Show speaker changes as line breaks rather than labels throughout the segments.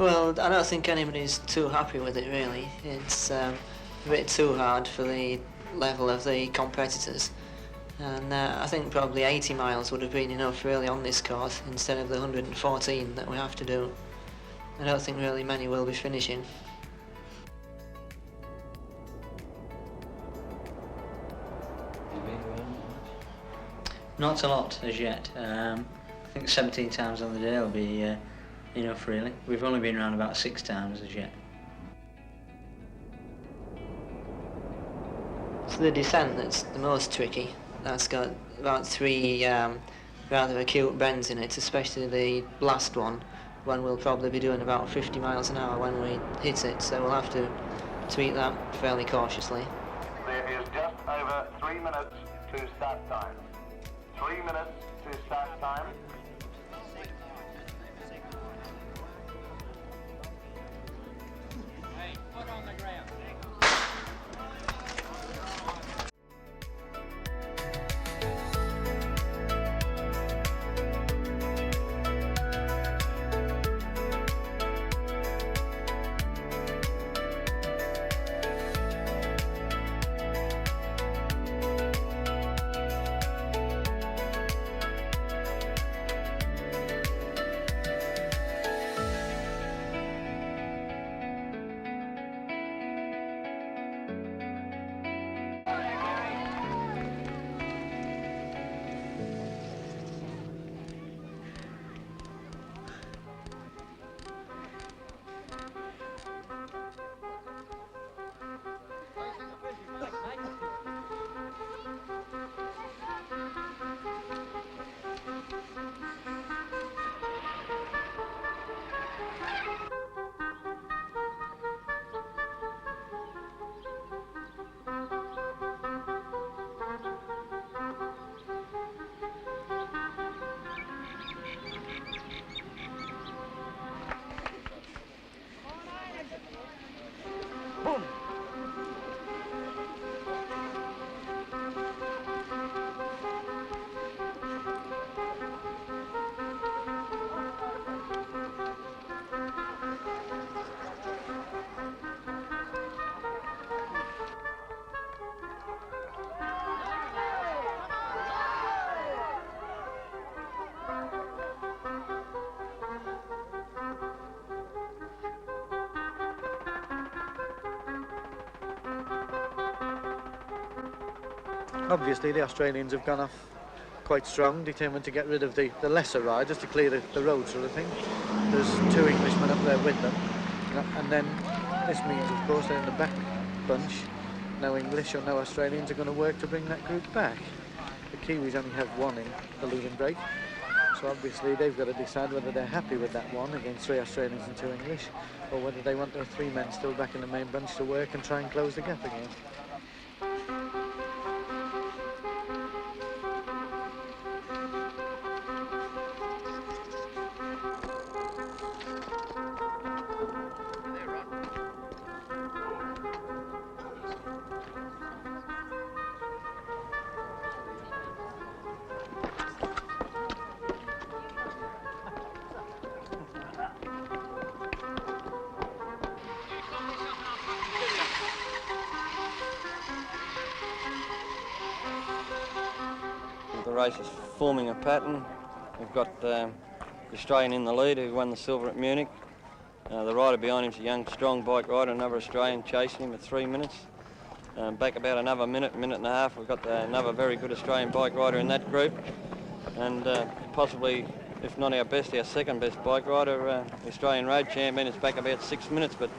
Well, I don't think anybody's too happy with it really. It's a bit too hard for the level of the competitors. And I think probably 80 miles would have been enough really on this course instead of the 114 that we have to do. I don't think really many will be finishing.
Not a lot as yet. I think 17 times on the day will be enough really. We've only been around about 6 times as yet.
It's the descent that's the most tricky. That's got about 3 rather acute bends in it, especially the last one, when we'll probably be doing about 50 miles an hour when we hit it, so we'll have to treat that fairly cautiously.
There is just over 3 minutes to start time. 3 minutes to start time.
Hey, foot on the ground.
Obviously the Australians have gone off quite strong, determined to get rid of the lesser riders to clear the road sort of thing. There's 2 Englishmen up there with them, and then this means of course they're in the back bunch. No English or no Australians are going to work to bring that group back. The Kiwis only have 1 in the leading break, so obviously they've got to decide whether they're happy with that 1 against 3 Australians and 2 English, or whether they want their 3 men still back in the main bunch to work and try and close the gap again.
The race is forming a pattern. We've got the Australian in the lead who won the silver at Munich. The rider behind him is a young, strong bike rider, another Australian chasing him at 3 minutes. Back about another minute and a half, we've got another very good Australian bike rider in that group. And possibly, if not our best, our second best bike rider, the Australian road champion, is back about 6 minutes, but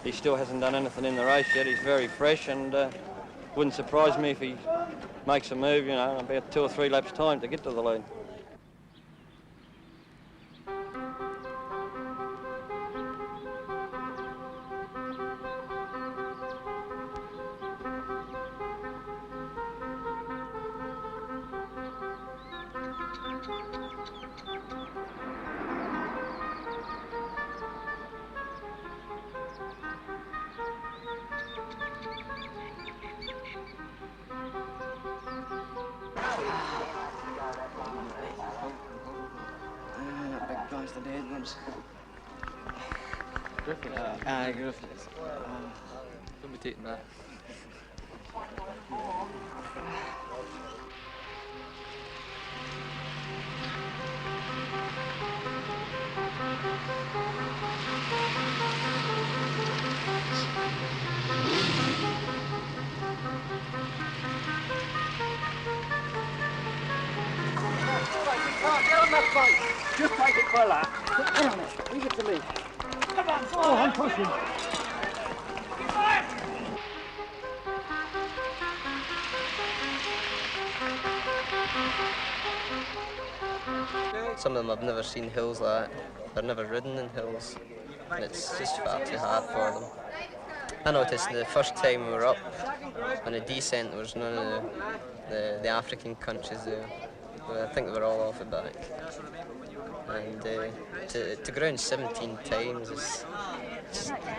he still hasn't done anything in the race yet. He's very fresh, and wouldn't surprise me if he makes a move, you know, about 2 or 3 laps time to get to the lead.
That big guy's the dead ones.
Griffiths.
Griffiths. Don't be taking that.
Get on that bike. Just take it for a lap. Get on it. Leave it to me. Come on, oh, I'm pushing.
Some of them have never seen hills like that. They've never ridden in hills, and it's just far too hard for them. I noticed the first time we were up on a descent there was none of the African countries there. I think they were all off the back. And to go around 17 times is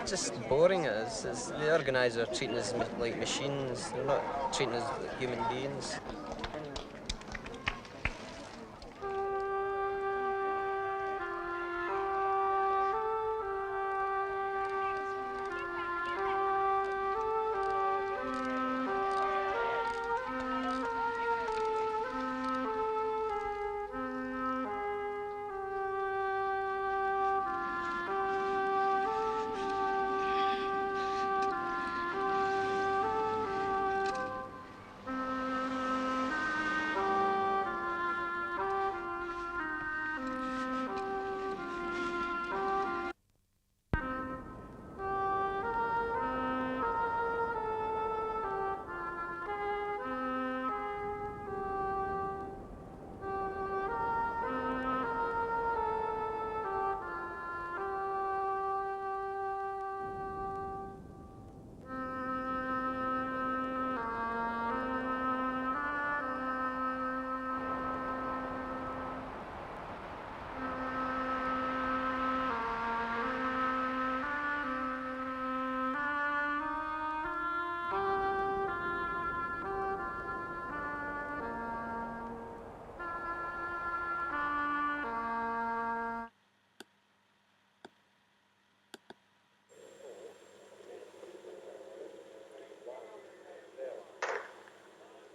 just boring. The organisers are treating us like machines. They're not treating us like human beings.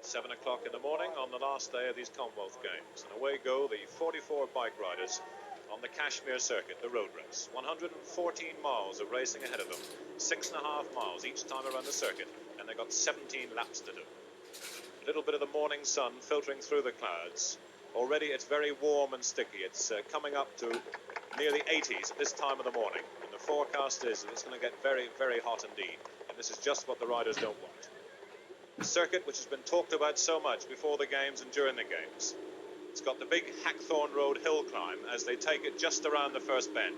Seven o'clock in the morning on the last day of these Commonwealth Games, and away go the 44 bike riders on the Kashmir circuit, the road race. 114 miles of racing ahead of them, 6.5 miles each time around the circuit, and they've got 17 laps to do. A little bit of the morning sun filtering through the clouds. Already it's very warm and sticky. It's coming up to near the 80s at this time of the morning, and the forecast is that it's going to get very, very hot indeed, and this is just what the riders don't want. The circuit which has been talked about so much before the games and during the games. It's got the big Hackthorn Road hill climb as they take it just around the first bend.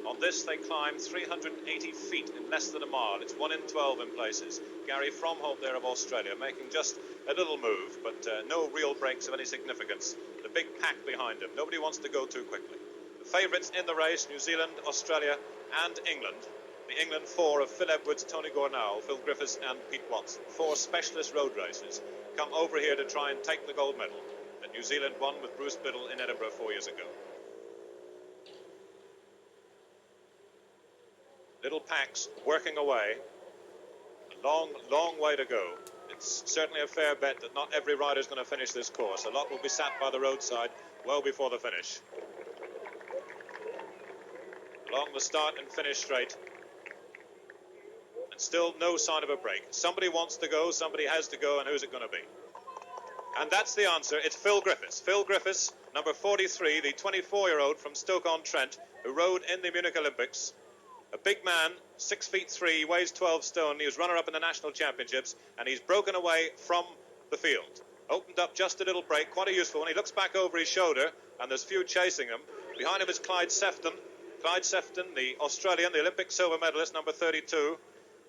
On this they climb 380 feet in less than a mile. It's 1 in 12 in places. Gary Fromholt there of Australia making just a little move, but no real breaks of any significance. The big pack behind him. Nobody wants to go too quickly. The favourites in the race, New Zealand, Australia and England. The England 4 of Phil Edwards, Tony Gornall, Phil Griffiths and Pete Watson. 4 specialist road racers come over here to try and take the gold medal that New Zealand won with Bruce Biddle in Edinburgh 4 years ago. Little packs working away. A long, long way to go. It's certainly a fair bet that not every rider is going to finish this course. A lot will be sat by the roadside well before the finish. Along the start and finish straight. And still no sign of a break. Somebody wants to go, somebody has to go, and who's it going to be? And that's the answer. It's Phil Griffiths. Phil Griffiths, number 43, the 24-year-old from Stoke-on-Trent, who rode in the Munich Olympics. A big man, 6'3", weighs 12 stone. He was runner-up in the national championships, and he's broken away from the field. Opened up just a little break, quite a useful one. He looks back over his shoulder, and there's few chasing him. Behind him is Clyde Sefton. Clyde Sefton, the Australian, the Olympic silver medalist, number 32.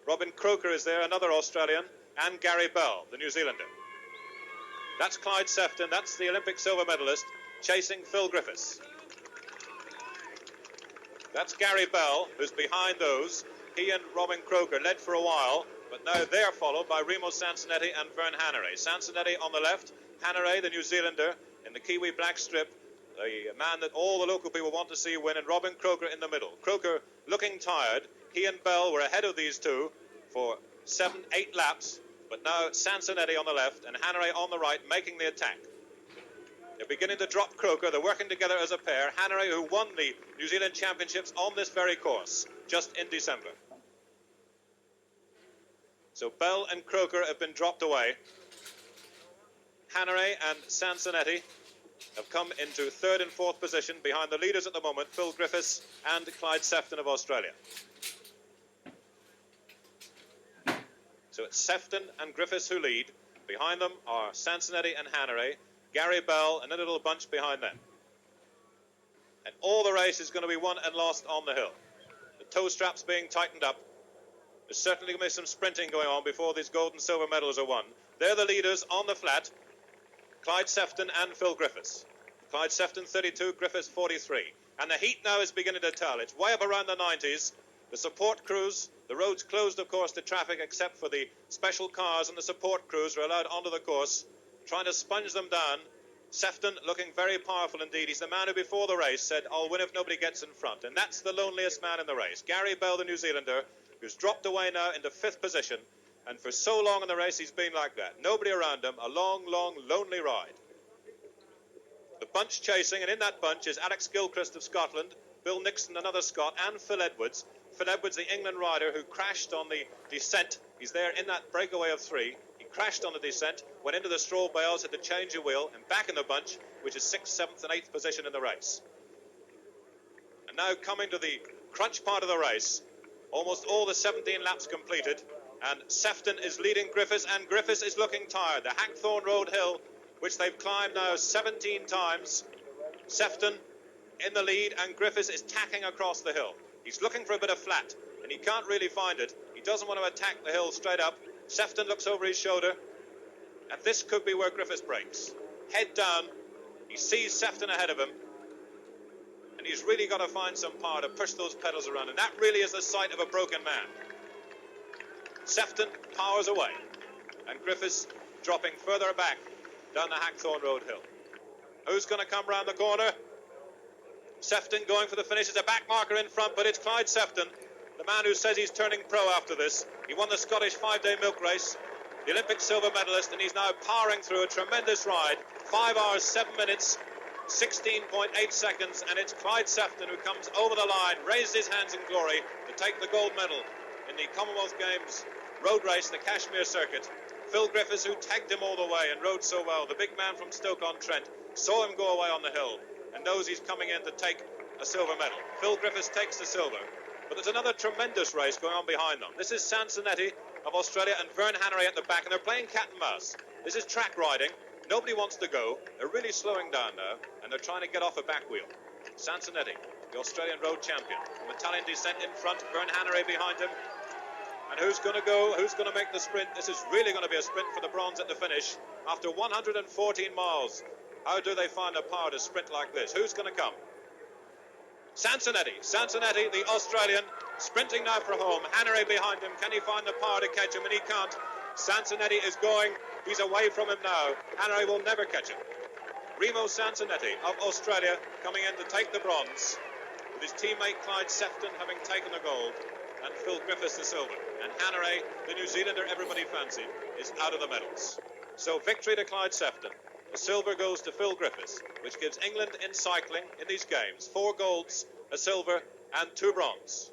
Robin Croker is there, another Australian, and Gary Bell, the New Zealander. That's Clyde Sefton, that's the Olympic silver medalist, chasing Phil Griffiths. That's Gary Bell, who's behind those. He and Robin Croker led for a while, but now they're followed by Remo Sansonetti and Vern Hanaray. Sansonetti on the left, Hanaray, the New Zealander, in the Kiwi black strip, the man that all the local people want to see win, and Robin Croker in the middle. Croker looking tired. He and Bell were ahead of these two for 7-8 laps, but now Sansonetti on the left and Hanaray on the right making the attack. They're beginning to drop Croker. They're working together as a pair. Hanaray, who won the New Zealand Championships on this very course just in December. So Bell and Croker have been dropped away. Hanaray and Sansonetti have come into third and fourth position behind the leaders at the moment, Phil Griffiths and Clyde Sefton of Australia. So it's Sefton and Griffiths who lead. Behind them are Sansonetti and Hanaray, Gary Bell and a little bunch behind them. And all the race is going to be won and lost on the hill. The toe straps being tightened up. There's certainly going to be some sprinting going on before these gold and silver medals are won. They're the leaders on the flat, Clyde Sefton and Phil Griffiths. Clyde Sefton 32, Griffiths 43. And the heat now is beginning to tell. It's way up around the 90s. The support crews, the roads closed, of course, to traffic except for the special cars, and the support crews are allowed onto the course, trying to sponge them down. Sefton looking very powerful indeed. He's the man who before the race said, I'll win if nobody gets in front. And that's the loneliest man in the race. Gary Bell, the New Zealander, who's dropped away now into fifth position. And for so long in the race, he's been like that. Nobody around him. A long, long, lonely ride. The bunch chasing, and in that bunch is Alex Gilchrist of Scotland, Bill Nixon, another Scot, and Phil Edwards. Phil Edwards, the England rider who crashed on the descent. He's there in that breakaway of three. He crashed on the descent, went into the straw bales, had to change a wheel, and back in the bunch, which is 6th, 7th, and 8th position in the race. And now coming to the crunch part of the race, almost all the 17 laps completed, and Sefton is leading Griffiths, and Griffiths is looking tired. The Hackthorn Road hill, which they've climbed now 17 times. Sefton in the lead, and Griffiths is tacking across the hill. He's looking for a bit of flat, and he can't really find it. He doesn't want to attack the hill straight up. Sefton looks over his shoulder, and this could be where Griffiths breaks. Head down, he sees Sefton ahead of him, and he's really got to find some power to push those pedals around, and that really is the sight of a broken man. Sefton powers away, and Griffiths dropping further back down the Hackthorn Road hill. Who's going to come round the corner? Sefton going for the finish. There's a back marker in front, but it's Clyde Sefton, the man who says he's turning pro after this. He won the Scottish 5-day milk race, the Olympic silver medalist, and he's now powering through a tremendous ride. 5 hours, 7 minutes, 16.8 seconds, and it's Clyde Sefton who comes over the line, raises his hands in glory to take the gold medal in the Commonwealth Games road race, the Kashmir circuit. Phil Griffiths, who tagged him all the way and rode so well, the big man from Stoke-on-Trent, saw him go away on the hill and knows he's coming in to take a silver medal. Phil Griffiths takes the silver. But there's another tremendous race going on behind them. This is Sansonetti of Australia and Vern Hanaray at the back, and they're playing cat and mouse. This is track riding. Nobody wants to go. They're really slowing down now, and they're trying to get off a back wheel. Sansonetti, the Australian road champion. From Italian descent in front, Vern Hanaray behind him. And who's going to go? Who's going to make the sprint? This is really going to be a sprint for the bronze at the finish. After 114 miles, how do they find the power to sprint like this? Who's going to come? Sansonetti, the Australian, sprinting now for home. Hanaray behind him. Can he find the power to catch him? And he can't. Sansonetti is going. He's away from him now. Hanaray will never catch him. Remo Sansonetti of Australia coming in to take the bronze, with his teammate Clyde Sefton having taken the gold, and Phil Griffiths the silver. And Hanaray, the New Zealander everybody fancied, is out of the medals. So victory to Clyde Sefton. The silver goes to Phil Griffiths, which gives England in cycling in these games 4 golds, a silver and 2 bronze.